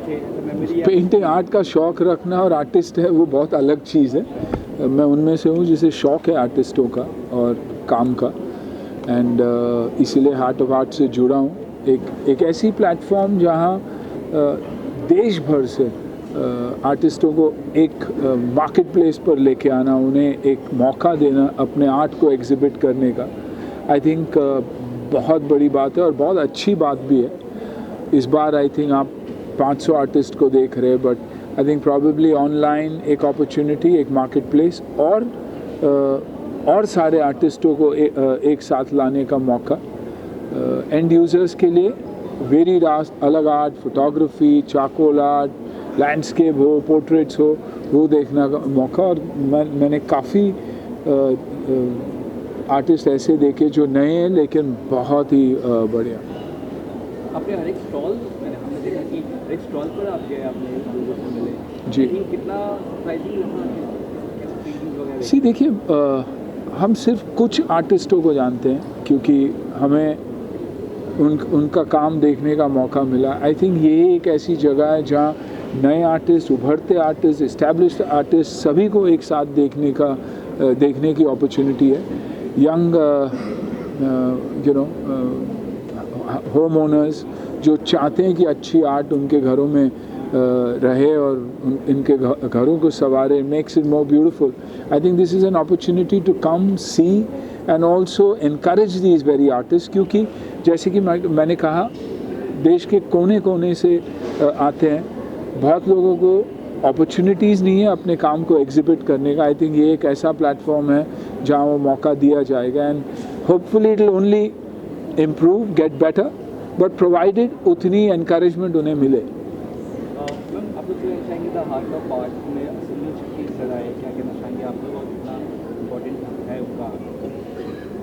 Painting art का शौक़ रखना और आर्टिस्ट है वो बहुत अलग चीज़ है। मैं उनमें से हूँ जिसे शौक़ है आर्टिस्टों का और काम का, एंड इसीलिए हार्ट ऑफ आर्ट से जुड़ा हूँ। एक ऐसी प्लेटफॉर्म जहाँ देश भर से आर्टिस्टों को एक मार्केट प्लेस पर लेके आना, उन्हें एक मौका देना अपने आर्ट को एग्जिबिट करने का, आई थिंक बहुत बड़ी बात है और बहुत अच्छी बात भी है। इस बार आई थिंक आप 500 आर्टिस्ट को देख रहे हैं, but I think probably online एक अपॉर्चुनिटी, एक मार्केट प्लेस और सारे आर्टिस्टों को एक साथ लाने का मौका, एंड यूज़र्स के लिए वेरी अलग art, photography, charcoal art, landscape हो, पोर्ट्रेट्स हो, वो देखने का मौका। और मैंने काफ़ी आर्टिस्ट ऐसे देखे जो नए हैं लेकिन बहुत ही बढ़िया। आपने हर एक स्टॉल, हमने देखा कि हर एक स्टॉल पर आप गए, आपने लोगों से मिले जी। कितना सरप्राइजिंग लगा? सी देखिए, हम सिर्फ कुछ आर्टिस्टों को जानते हैं क्योंकि हमें उनका काम देखने का मौका मिला। आई थिंक ये एक ऐसी जगह है जहाँ नए आर्टिस्ट, उभरते आर्टिस्ट, इस्टेब्लिश्ड आर्टिस्ट सभी को एक साथ देखने की अपॉर्चुनिटी है। यंग होम ओनर्स जो चाहते हैं कि अच्छी आर्ट उनके घरों में रहे और इनके घरों को सवारे, makes it more beautiful. I think this is an opportunity to come see and also encourage these very artist, क्योंकि जैसे कि मैंने कहा देश के कोने कोने से आते हैं, बहुत लोगों को अपॉर्चुनिटीज़ नहीं है अपने काम को एग्जिबिट करने का। आई थिंक ये एक ऐसा प्लेटफॉर्म है जहाँ वो मौका दिया जाएगा, and hopefully it will only improve, get better, but provided उतनी एनकरेजमेंट उन्हें मिले। मैम, आप लोग चाहेंगे द हार्ट ऑफ आर्ट में असली शक्ति जगह है, क्या कहना चाहेंगे आप लोग, और कितना इम्पोर्टेंट है उसका?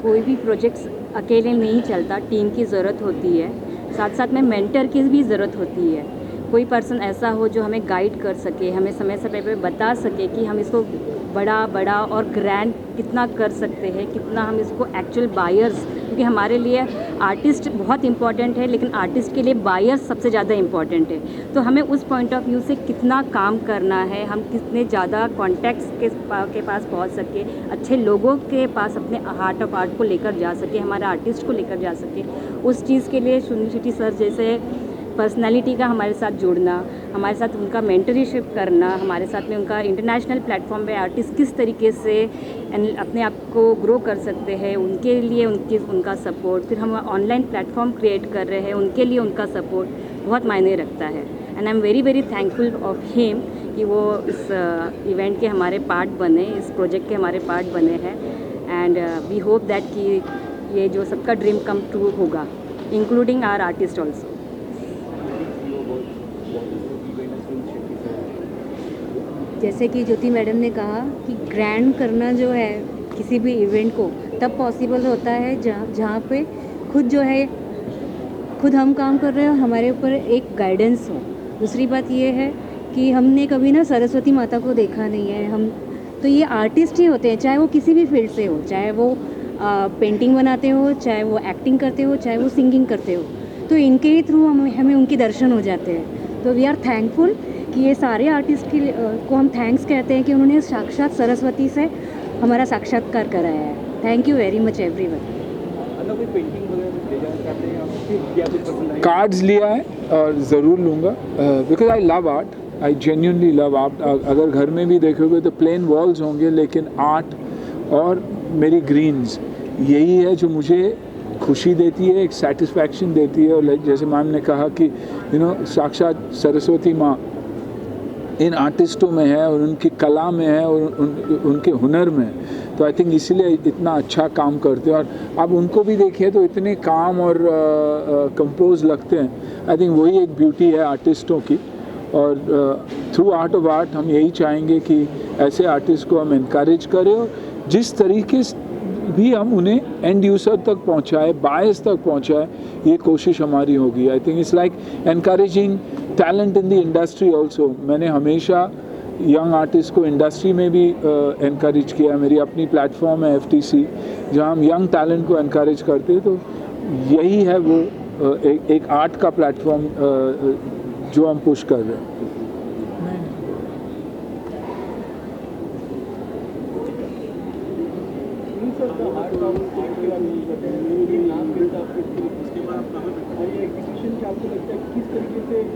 कोई भी प्रोजेक्ट्स अकेले नहीं चलता, टीम की ज़रूरत होती है, साथ साथ में मेंटर की भी ज़रूरत होती है। कोई पर्सन ऐसा हो जो हमें गाइड कर सके, हमें समय समय पे बता सके कि हम इसको बड़ा और ग्रैंड कितना कर सकते हैं, कितना हम इसको एक्चुअल बायर्स, क्योंकि हमारे लिए आर्टिस्ट बहुत इम्पॉर्टेंट है लेकिन आर्टिस्ट के लिए बायर्स सबसे ज़्यादा इम्पॉर्टेंट है। तो हमें उस पॉइंट ऑफ व्यू से कितना काम करना है, हम कितने ज़्यादा कॉन्टैक्ट्स के पास पहुंच सके, अच्छे लोगों के पास अपने हार्ट ऑफ आर्ट को लेकर जा सके, हमारे आर्टिस्ट को लेकर जा सके, उस चीज़ के लिए सुनील शेट्टी सर जैसे पर्सनालिटी का हमारे साथ जुड़ना, हमारे साथ उनका मेंटरशिप करना, हमारे साथ में उनका इंटरनेशनल प्लेटफॉर्म पे आर्टिस्ट किस तरीके से अपने आप को ग्रो कर सकते हैं, उनके लिए उनका सपोर्ट, फिर हम ऑनलाइन प्लेटफॉर्म क्रिएट कर रहे हैं, उनके लिए उनका सपोर्ट बहुत मायने रखता है। And I am very very thankful of him कि वो इस इवेंट के हमारे पार्ट बने, इस प्रोजेक्ट के हमारे पार्ट बने हैं, एंड वी होप दैट कि ये जो सबका ड्रीम कम ट्रू होगा, इंक्लूडिंग आवर आर्टिस्ट ऑल्सो। जैसे कि ज्योति मैडम ने कहा कि ग्रैंड करना जो है किसी भी इवेंट को तब पॉसिबल होता है जहाँ पे खुद हम काम कर रहे हो, हमारे ऊपर एक गाइडेंस हो। दूसरी बात ये है कि हमने कभी ना सरस्वती माता को देखा नहीं है, हम तो ये आर्टिस्ट ही होते हैं, चाहे वो किसी भी फील्ड से हो, चाहे वो पेंटिंग बनाते हो, चाहे वो एक्टिंग करते हो, चाहे वो सिंगिंग करते हो, तो इनके ही थ्रू हमें उनके दर्शन हो जाते हैं। तो वी आर थैंकफुल कि ये सारे आर्टिस्ट को हम थैंक्स कहते हैं कि उन्होंने साक्षात सरस्वती से हमारा साक्षात्कार कराया है। Thank you very much everyone. Cards लिया है और ज़रूर लूँगा, because I love art, I genuinely love art. अगर घर में भी देखोगे तो प्लेन वॉल्स होंगे लेकिन आर्ट और मेरी ग्रीन्स यही है जो मुझे खुशी देती है, एक सेटिस्फैक्शन देती है। और जैसे मैम ने कहा कि साक्षात सरस्वती माँ इन आर्टिस्टों में है और उनकी कला में है और उनके हुनर में है, तो आई थिंक इसीलिए इतना अच्छा काम करते हैं। और आप उनको भी देखिए तो इतने काम और कंपोज लगते हैं। आई थिंक वही एक ब्यूटी है आर्टिस्टों की, और थ्रू आर्ट ऑफ आर्ट हम यही चाहेंगे कि ऐसे आर्टिस्ट को हम इनकरेज करें और जिस तरीके से भी हम उन्हें एंड यूज़र तक पहुंचाए, बायर्स तक पहुंचाए, ये कोशिश हमारी होगी। I think it's like encouraging talent in the industry also. मैंने हमेशा यंग आर्टिस्ट को इंडस्ट्री में भी एनकरेज किया। मेरी अपनी प्लेटफॉर्म है FTC, जहां हम यंग टैलेंट को एनकरेज करते हैं। तो यही है वो एक आर्ट का प्लेटफॉर्म जो हम पुश कर रहे हैं।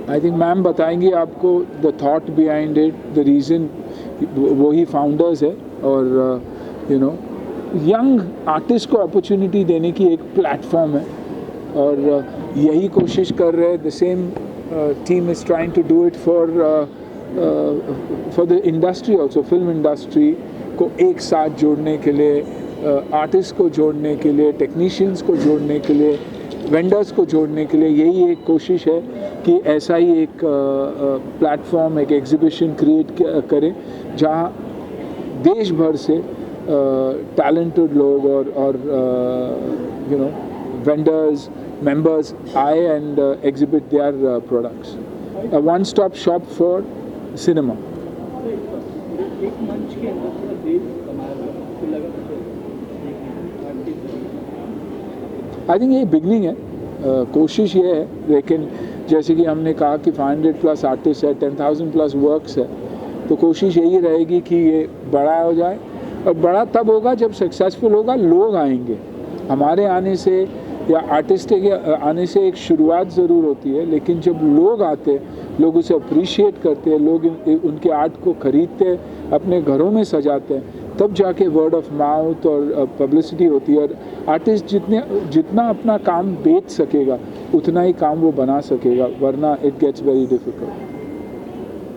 आई थिंक मैम बताएंगी आपको the thought behind it, the reason, वही फाउंडर्स है और यू नो यंग आर्टिस्ट को अपॉर्चुनिटी देने की एक प्लेटफॉर्म है और यही कोशिश कर रहे हैं। The same team is trying to do it for the industry also, film industry को एक साथ जोड़ने के लिए, आर्टिस्ट को जोड़ने के लिए, टेक्नीशियंस को जोड़ने के लिए, वेंडर्स को जोड़ने के लिए। यही एक कोशिश है कि ऐसा ही एक प्लेटफॉर्म, एक एग्जीबिशन क्रिएट करें जहां देश भर से टैलेंटेड लोग और यू नो वेंडर्स, मेंबर्स आए and exhibit their products. A one stop shop for cinema. एक मंच के अंदर पूरा देश कमाया तो लगा आई थिंक ये बिगनिंग है, कोशिश ये है, लेकिन जैसे कि हमने कहा कि 500+ आर्टिस्ट है, 10,000+ वर्क्स है, तो कोशिश यही रहेगी कि ये बड़ा हो जाए। और बड़ा तब होगा जब सक्सेसफुल होगा, लोग आएंगे। हमारे आने से या आर्टिस्ट के आने से एक शुरुआत ज़रूर होती है, लेकिन जब लोग आते हैं, लोग उसे अप्रिशिएट करते हैं, लोग उनके आर्ट को ख़रीदते हैं, अपने घरों में सजाते हैं, तब जाके वर्ड ऑफ माउथ और पब्लिसिटी होती है। और आर्टिस्ट जितना अपना काम बेच सकेगा उतना ही काम वो बना सकेगा, वरना इट गेट्स वेरी डिफ़िकल्ट।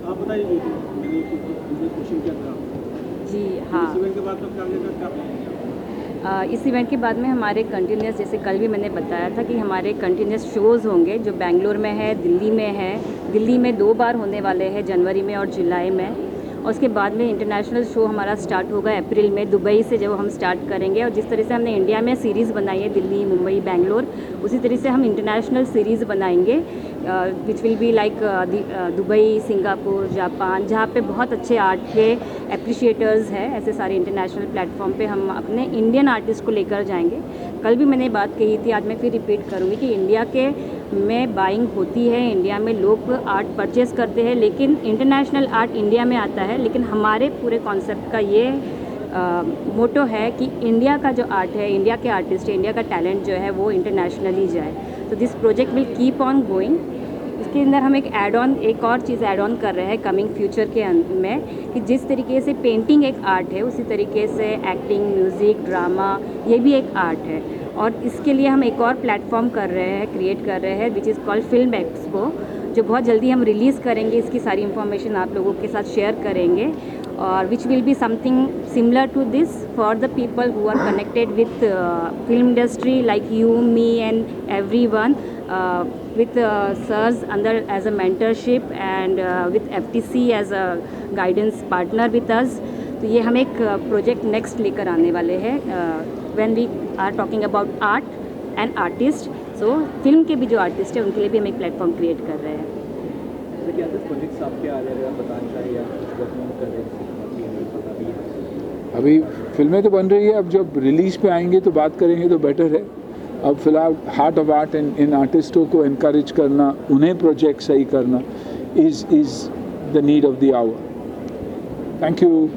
आप बताइए, मैंने क्वेश्चन किया था जी हाँ, इस इवेंट के बाद तो क्या प्लान है? इस इवेंट के बाद में हमारे कंटिन्यूस, जैसे कल भी मैंने बताया था कि हमारे कंटिन्यूस शोज़ होंगे जो बेंगलोर में है, दिल्ली में है। दिल्ली में 2 बार होने वाले हैं, जनवरी में और जुलाई में। और उसके बाद में इंटरनेशनल शो हमारा स्टार्ट होगा अप्रैल में, दुबई से जब हम स्टार्ट करेंगे। और जिस तरह से हमने इंडिया में सीरीज़ बनाई है, दिल्ली, मुंबई, बेंगलोर, उसी तरह से हम इंटरनेशनल सीरीज़ बनाएंगे विच will be like Dubai, Singapore, Japan, जहाँ पे बहुत अच्छे आर्ट के एप्रिशिएटर्स हैं। ऐसे सारे इंटरनेशनल प्लेटफॉर्म पे हम अपने इंडियन आर्टिस्ट को लेकर जाएंगे। कल भी मैंने बात कही थी, आज मैं फिर रिपीट करूँगी कि इंडिया के में बाइंग होती है, इंडिया में लोग आर्ट परचेज़ करते हैं, लेकिन इंटरनेशनल आर्ट इंडिया में आता है। लेकिन हमारे पूरे कॉन्सेप्ट का ये मोटो है कि इंडिया का जो आर्ट है, इंडिया के आर्टिस्ट है, इंडिया का टैलेंट जो है वो इंटरनेशनली जाए। तो this project will keep on going. इसके अंदर हम एक और चीज़ ऐड ऑन कर रहे हैं कमिंग फ्यूचर के में, कि जिस तरीके से पेंटिंग एक आर्ट है, उसी तरीके से एक्टिंग, म्यूज़िक, ड्रामा, ये भी एक आर्ट है। और इसके लिए हम एक और प्लेटफॉर्म क्रिएट कर रहे हैं which is called film expo, जो बहुत जल्दी हम रिलीज़ करेंगे। इसकी सारी इन्फॉर्मेशन आप लोगों के साथ शेयर करेंगे, और which will be something similar to this for the people who are connected with film industry like you, me and everyone, with sirs under as a mentorship and with FTC as a guidance partner with us। तो ये हम एक project next लेकर आने वाले हैं when we are talking about art and artist. So film के भी जो आर्टिस्ट हैं उनके लिए भी हम एक प्लेटफॉर्म क्रिएट कर रहे हैं। क्या प्रोजेक्ट्स आपके आ रहे हैं, आप बताना चाहिए या वर्किंग कर रहे हैं? अभी फिल्में तो बन रही है, अब जब रिलीज़ पे आएंगे तो बात करेंगे तो बेटर है। अब फिलहाल हार्ट ऑफ आर्ट इन आर्टिस्टों को इनकरेज करना, उन्हें प्रोजेक्ट सही करना is the need of the hour. Thank you.